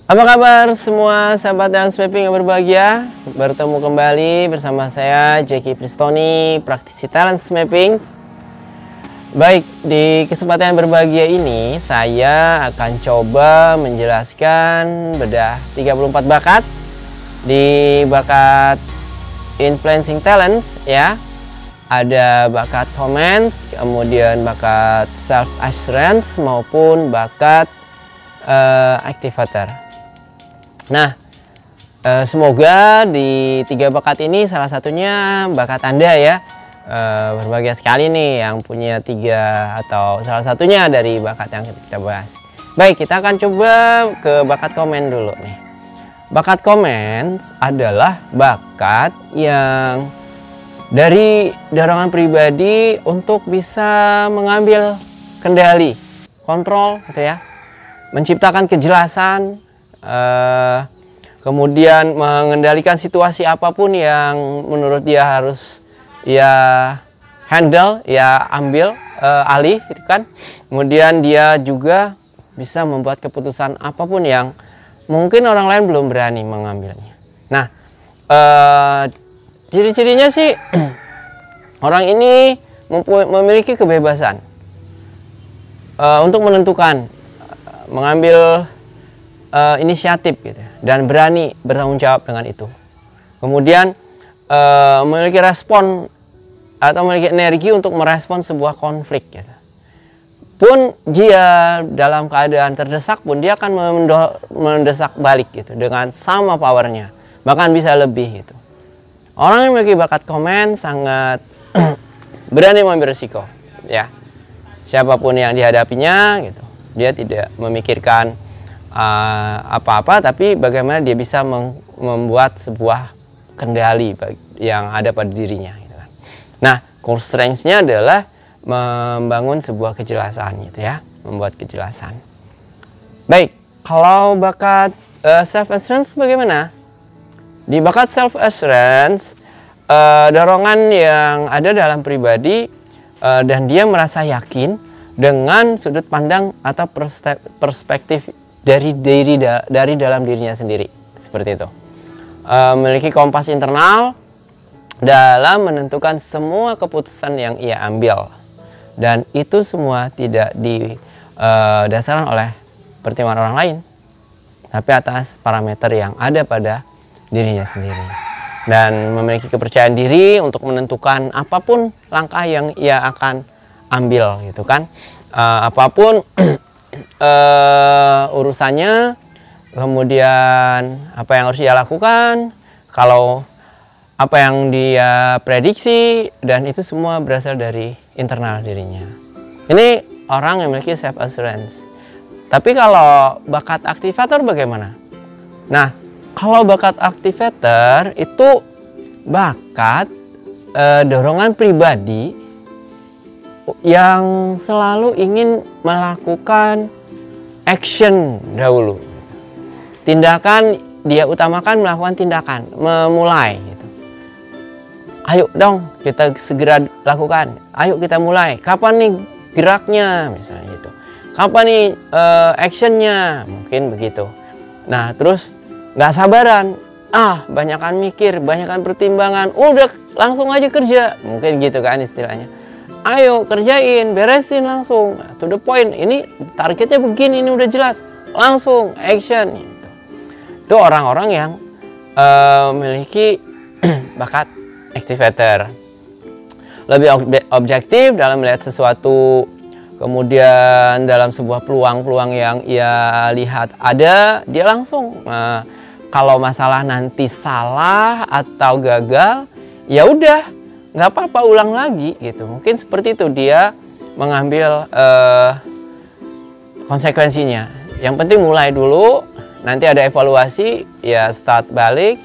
Apa kabar semua sahabat talent mapping yang berbahagia? Bertemu kembali bersama saya Jeki Pristoni, praktisi talent mapping. Baik, di kesempatan yang berbahagia ini saya akan coba menjelaskan bedah 34 bakat di bakat influencing talents ya. Ada bakat comments, kemudian bakat self assurance maupun bakat activator. Nah, semoga di 3 bakat ini salah satunya bakat Anda ya. Berbahagia sekali nih yang punya 3 atau salah satunya dari bakat yang kita bahas. Baik, kita akan coba ke bakat komen dulu nih. Bakat komen adalah bakat yang dari dorongan pribadi untuk bisa mengambil kendali, kontrol gitu ya. Menciptakan kejelasan, kemudian mengendalikan situasi apapun yang menurut dia harus ya handle, ya ambil alih gitu kan. Kemudian dia juga bisa membuat keputusan apapun yang mungkin orang lain belum berani mengambilnya. Nah, ciri-cirinya sih orang ini memiliki kebebasan untuk menentukan, mengambil inisiatif gitu dan berani bertanggung jawab dengan itu. Kemudian memiliki respon atau memiliki energi untuk merespon sebuah konflik gitu. Pun dia dalam keadaan terdesak pun dia akan mendesak balik gitu dengan sama powernya, bahkan bisa lebih gitu. Orang yang memiliki bakat komen sangat berani mengambil risiko ya. Siapapun yang dihadapinya gitu, dia tidak memikirkan apa-apa, tapi bagaimana dia bisa membuat sebuah kendali yang ada pada dirinya gitu kan. Nah, core strength-nya adalah membangun sebuah kejelasan gitu ya, membuat kejelasan. Baik, kalau bakat self assurance bagaimana? Di bakat self assurance, dorongan yang ada dalam pribadi dan dia merasa yakin dengan sudut pandang atau perspektif dari dalam dirinya sendiri, seperti itu. Memiliki kompas internal dalam menentukan semua keputusan yang ia ambil, dan itu semua tidak didasarkan oleh pertimbangan orang lain, tapi atas parameter yang ada pada dirinya sendiri, dan memiliki kepercayaan diri untuk menentukan apapun langkah yang ia akan ambil gitu kan. Apapun urusannya, kemudian apa yang harus dia lakukan, kalau apa yang dia prediksi, dan itu semua berasal dari internal dirinya. Ini orang yang memiliki self assurance. Tapi kalau bakat aktivator bagaimana? Nah, kalau bakat aktivator itu bakat dorongan pribadi yang selalu ingin melakukan action dahulu. Tindakan, dia utamakan melakukan tindakan, memulai gitu. Ayo dong kita segera lakukan, ayo kita mulai. Kapan nih geraknya misalnya gitu. Kapan nih actionnya, mungkin begitu. Nah, terus nggak sabaran, banyakan mikir, banyakan pertimbangan, udah langsung aja kerja, mungkin gitu kan istilahnya. Ayo kerjain, beresin langsung, to the point. Ini targetnya begini, ini udah jelas, langsung action gitu. Itu orang-orang yang memiliki bakat activator. Lebih objektif dalam melihat sesuatu, kemudian dalam sebuah peluang-peluang yang ia lihat ada, dia langsung kalau masalah nanti salah atau gagal, ya udah nggak apa-apa, ulang lagi gitu. Mungkin seperti itu dia mengambil konsekuensinya. Yang penting mulai dulu, nanti ada evaluasi, ya start balik,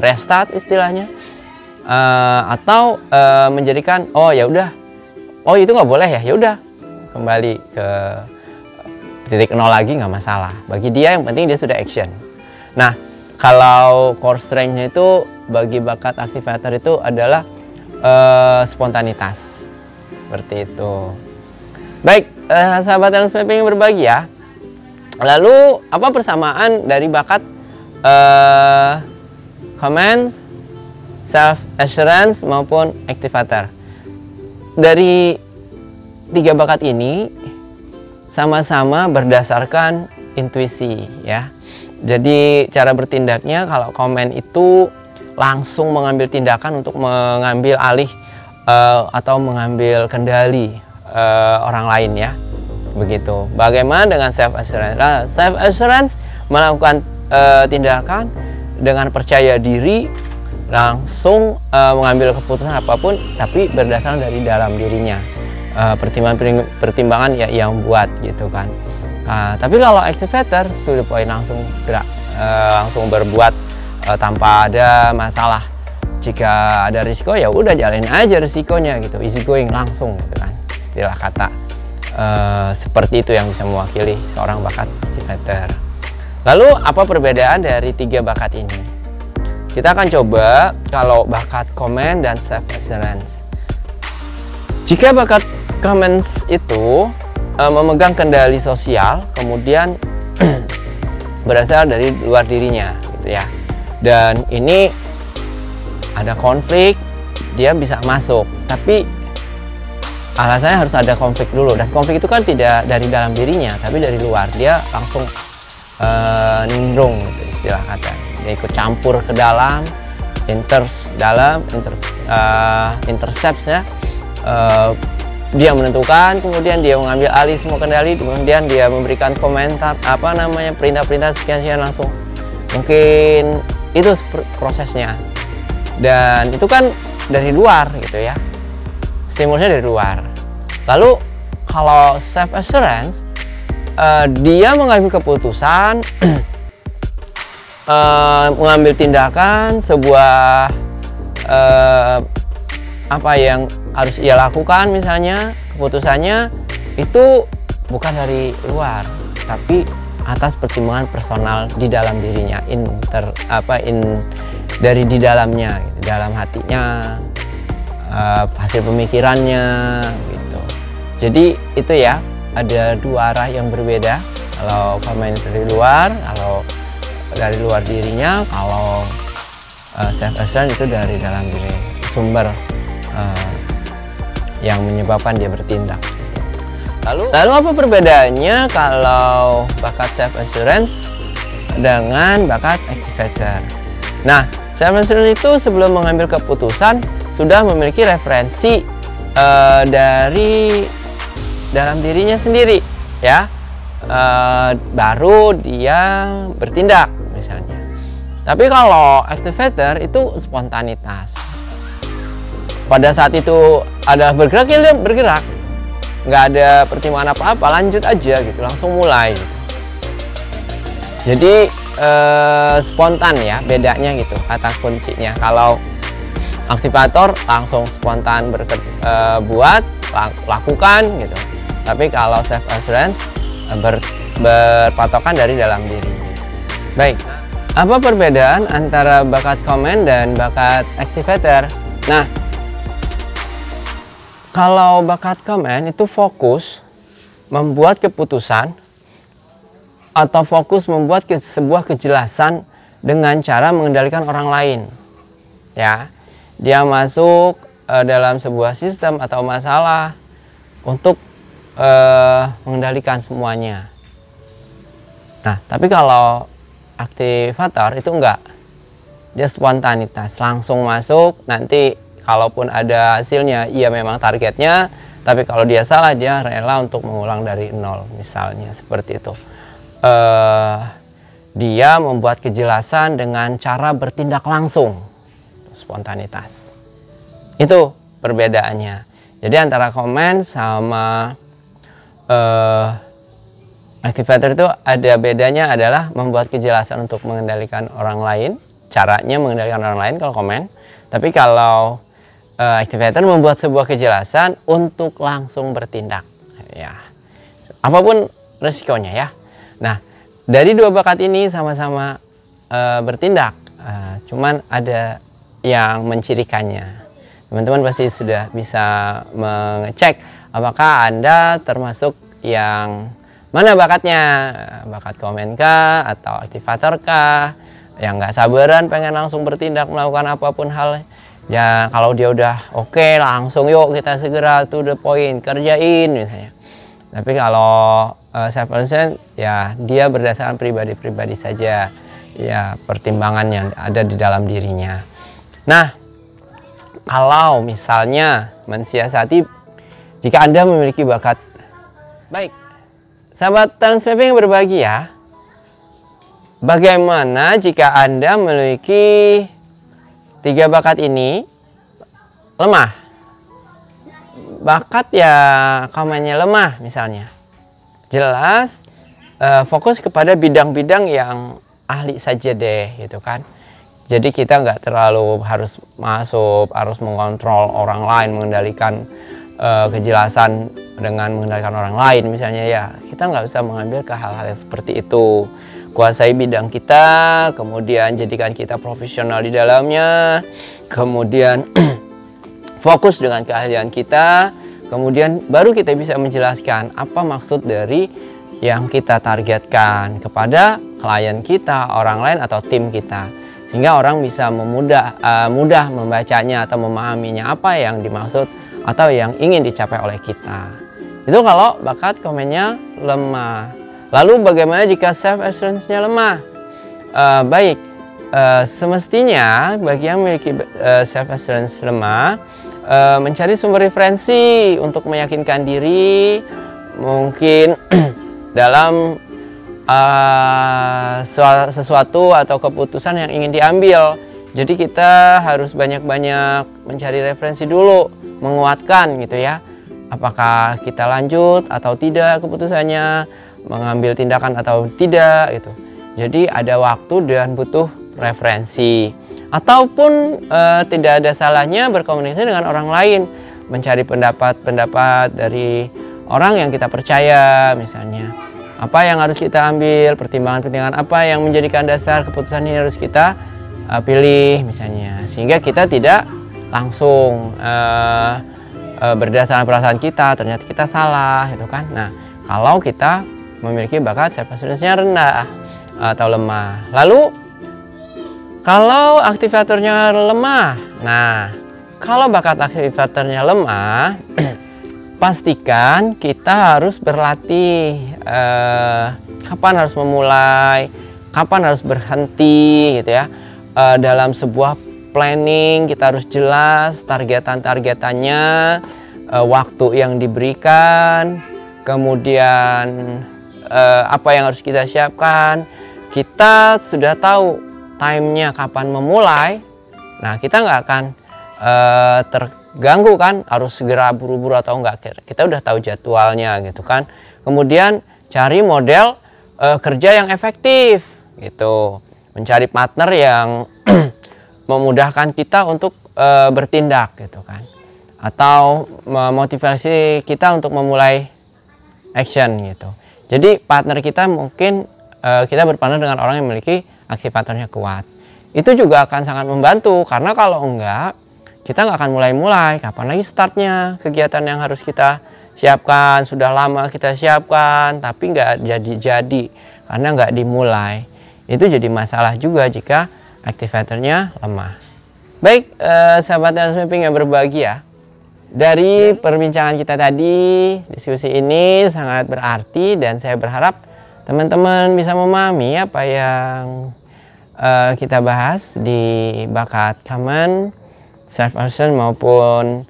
restart istilahnya, atau menjadikan ya udah, itu nggak boleh ya udah kembali ke titik nol lagi, nggak masalah. Bagi dia yang penting dia sudah action. Nah, kalau core strength-nya itu bagi bakat aktivator itu adalah spontanitas, seperti itu. Baik, sahabat talent mapping yang berbahagia, Lalu apa persamaan dari bakat comment, self assurance maupun activator? Dari tiga bakat ini sama-sama berdasarkan intuisi ya. Jadi cara bertindaknya, kalau comment itu langsung mengambil tindakan untuk mengambil alih atau mengambil kendali orang lain ya. Begitu. Bagaimana dengan self assurance? Nah, self assurance melakukan tindakan dengan percaya diri, langsung mengambil keputusan apapun, tapi berdasarkan dari dalam dirinya. Pertimbangan ya yang buat gitu kan. Nah, tapi kalau activator to the point, langsung gerak, langsung berbuat tanpa ada masalah. Jika ada risiko ya udah jalanin aja risikonya gitu, easy going, langsung gitu kan. Istilah kata seperti itu yang bisa mewakili seorang bakat activator. Lalu apa perbedaan dari tiga bakat ini? Kita akan coba kalau bakat comment dan self assurance. Jika bakat comments itu memegang kendali sosial, kemudian berasal dari luar dirinya gitu ya. Dan ini ada konflik, dia bisa masuk, tapi alasannya harus ada konflik dulu, dan konflik itu kan tidak dari dalam dirinya tapi dari luar. Dia langsung nimbrung gitu, istilah kata, dia ikut campur ke dalam, intercept ya, dia menentukan, kemudian dia mengambil alih semua kendali, kemudian dia memberikan komentar perintah-perintah sekian langsung. Mungkin itu prosesnya, dan itu kan dari luar gitu ya, stimulusnya dari luar. Lalu kalau self assurance, dia mengambil keputusan, mengambil tindakan, sebuah apa yang harus ia lakukan, misalnya keputusannya itu bukan dari luar tapi atas pertimbangan personal di dalam dirinya, dari di dalamnya gitu, dalam hatinya, hasil pemikirannya gitu. Jadi itu ya, ada dua arah yang berbeda. Kalau comment dari luar, kalau dari luar dirinya, kalau self assurance itu dari dalam diri, sumber yang menyebabkan dia bertindak. Lalu apa perbedaannya kalau bakat self assurance dengan bakat activator? Nah, self assurance itu sebelum mengambil keputusan sudah memiliki referensi dari dalam dirinya sendiri ya, baru dia bertindak misalnya. Tapi kalau activator itu spontanitas. Pada saat itu adalah bergerak, ya dia bergerak, nggak ada pertimbangan apa-apa, lanjut aja gitu, langsung mulai gitu. Jadi spontan ya, bedanya gitu kata kuncinya. Kalau aktivator langsung spontan buat, lakukan gitu. Tapi kalau self assurance berpatokan dari dalam diri. Baik, apa perbedaan antara bakat comment dan bakat activator? Nah, kalau bakat comment itu fokus membuat keputusan atau fokus membuat sebuah kejelasan dengan cara mengendalikan orang lain. Ya, dia masuk dalam sebuah sistem atau masalah untuk mengendalikan semuanya. Nah, tapi kalau aktivator itu enggak, dia spontanitas, langsung masuk. Nanti kalaupun ada hasilnya, iya memang targetnya, tapi kalau dia salah, dia rela untuk mengulang dari nol, misalnya seperti itu. Dia membuat kejelasan dengan cara bertindak langsung, spontanitas. Itu perbedaannya. Jadi antara comment sama activator itu ada bedanya, adalah membuat kejelasan untuk mengendalikan orang lain, caranya mengendalikan orang lain kalau comment. Tapi kalau activator membuat sebuah kejelasan untuk langsung bertindak ya, apapun resikonya ya. Nah, dari dua bakat ini sama-sama bertindak, cuman ada yang mencirikannya. Teman-teman pasti sudah bisa mengecek apakah Anda termasuk yang Mana bakatnya? Bakat komen kah? Atau aktivator kah? Yang nggak sabaran pengen langsung bertindak melakukan apapun hal. Ya kalau dia udah oke, langsung yuk kita segera to the point, kerjain misalnya. Tapi kalau self assessment ya dia berdasarkan pribadi-pribadi saja. Ya pertimbangan yang ada di dalam dirinya. Nah, kalau misalnya mensiasati jika Anda memiliki bakat. Baik, sahabat Transmapping berbagi ya. Bagaimana jika Anda memiliki 3 bakat ini lemah? Bakat ya komennya lemah misalnya. Jelas fokus kepada bidang-bidang yang ahli saja deh gitu kan. Jadi kita nggak terlalu harus masuk, harus mengontrol orang lain, mengendalikan kejelasan dengan mengendalikan orang lain misalnya ya. Kita nggak bisa mengambil ke hal-hal yang seperti itu. Kuasai bidang kita, kemudian jadikan kita profesional di dalamnya, kemudian fokus dengan keahlian kita, kemudian baru kita bisa menjelaskan apa maksud dari yang kita targetkan kepada klien kita, orang lain atau tim kita, sehingga orang bisa mudah membacanya atau memahaminya apa yang dimaksud atau yang ingin dicapai oleh kita. Itu kalau bakat komennya lemah. Lalu bagaimana jika self assurance-nya lemah? Baik, semestinya bagi yang memiliki self assurance lemah, mencari sumber referensi untuk meyakinkan diri, mungkin dalam sesuatu atau keputusan yang ingin diambil. Jadi kita harus banyak-banyak mencari referensi dulu, menguatkan gitu ya. Apakah kita lanjut atau tidak keputusannya, mengambil tindakan atau tidak gitu. Jadi ada waktu dan butuh referensi. Ataupun tidak ada salahnya berkomunikasi dengan orang lain, mencari pendapat-pendapat dari orang yang kita percaya misalnya. Apa yang harus kita ambil, pertimbangan-pertimbangan apa yang menjadikan dasar keputusan ini harus kita pilih misalnya. Sehingga kita tidak langsung berdasarkan perasaan kita, ternyata kita salah gitu kan. Nah, kalau kita memiliki bakat self assurance-nya rendah atau lemah. Lalu kalau aktivatornya lemah. Nah, kalau bakat aktivatornya lemah, pastikan kita harus berlatih kapan harus memulai, kapan harus berhenti gitu ya. Dalam sebuah planning kita harus jelas targetannya, waktu yang diberikan, kemudian apa yang harus kita siapkan. Kita sudah tahu time-nya kapan memulai. Nah, kita nggak akan terganggu kan, harus segera buru-buru atau enggak. Kita udah tahu jadwalnya gitu kan. Kemudian cari model kerja yang efektif gitu. Mencari partner yang memudahkan kita untuk bertindak gitu kan. Atau memotivasi kita untuk memulai action gitu. Jadi partner kita mungkin kita berpartner dengan orang yang memiliki aktivatornya kuat. Itu juga akan sangat membantu, karena kalau enggak kita nggak akan mulai-mulai. Kapan lagi startnya kegiatan yang harus kita siapkan? Sudah lama kita siapkan tapi nggak jadi karena nggak dimulai. Itu jadi masalah juga jika aktivatornya lemah. Baik, sahabat Transmapping yang berbahagia, dari perbincangan kita tadi, diskusi ini sangat berarti dan saya berharap teman-teman bisa memahami apa yang kita bahas di bakat common, self assurance maupun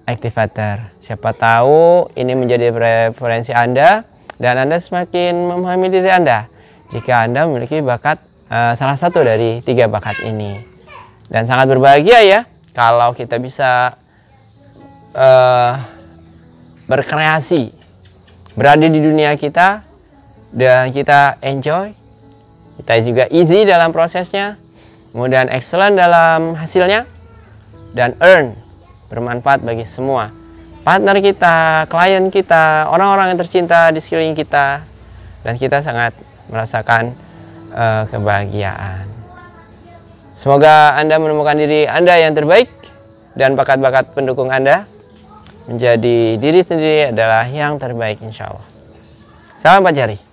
activator. Siapa tahu ini menjadi referensi Anda dan Anda semakin memahami diri Anda jika Anda memiliki bakat salah satu dari 3 bakat ini. Dan sangat berbahagia ya kalau kita bisa berkreasi, berada di dunia kita dan kita enjoy. Kita juga easy dalam prosesnya, kemudian excellent dalam hasilnya, dan earn, bermanfaat bagi semua. Partner kita, klien kita, orang-orang yang tercinta di sekeliling kita, dan kita sangat merasakan kebahagiaan. Semoga Anda menemukan diri Anda yang terbaik dan bakat-bakat pendukung Anda menjadi diri sendiri adalah yang terbaik insya Allah. Salam Pak Jari.